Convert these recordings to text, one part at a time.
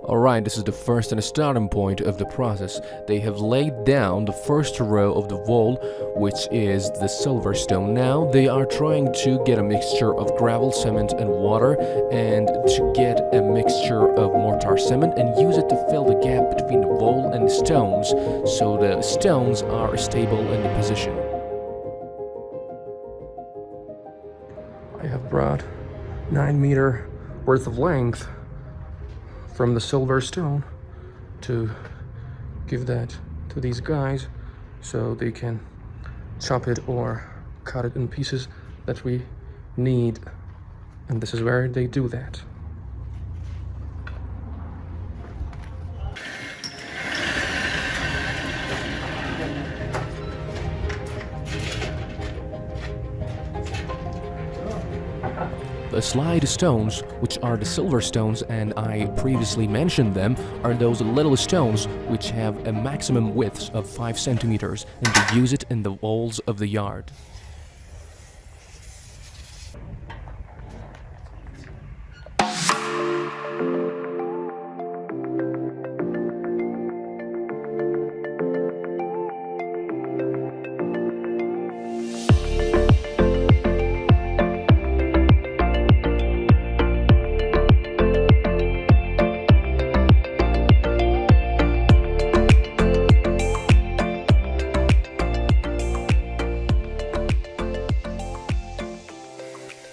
Alright, this is the first and starting point of the process. They have laid down the first row of the wall, which is the silver stone. Now they are trying to get a mixture of gravel, cement and water, and to get a mixture of mortar cement and use it to fill the gap between the wall and the stones, so the stones are stable in the position. I have brought 9 meter worth of length from the silver stone to give that to these guys so they can chop it or cut it in pieces that we need, and this is where they do that. The slide stones, which are the silver stones, and I previously mentioned them, are those little stones which have a maximum width of 5 centimeters, and they use it in the walls of the yard.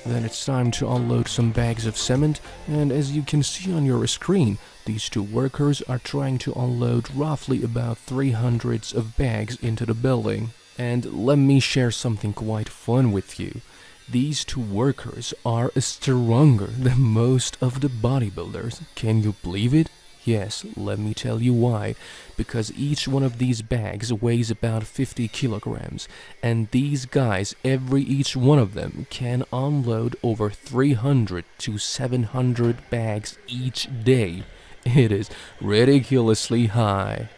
Then it's time to unload some bags of cement, and as you can see on your screen, these two workers are trying to unload roughly about 300 of bags into the building. And let me share something quite fun with you. These two workers are stronger than most of the bodybuilders. Can you believe it? Yes, let me tell you why. Because each one of these bags weighs about 50 kilograms, and these guys, each one of them, can unload over 300 to 700 bags each day. It is ridiculously high.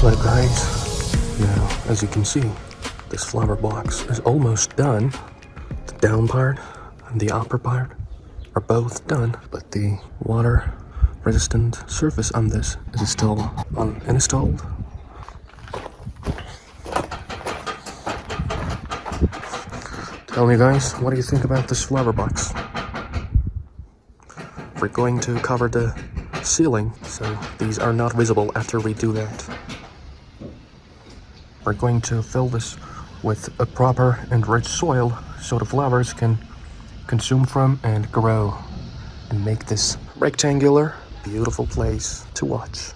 Look guys, now as you can see, this flower box is almost done. The down part and the upper part are both done, but the water resistant surface on this is still uninstalled. Tell me guys, what do you think about this flower box? We're going to cover the ceiling, so these are not visible after we do that. We're going to fill this with a proper and rich soil so the flowers can consume from and grow and make this rectangular, beautiful place to watch.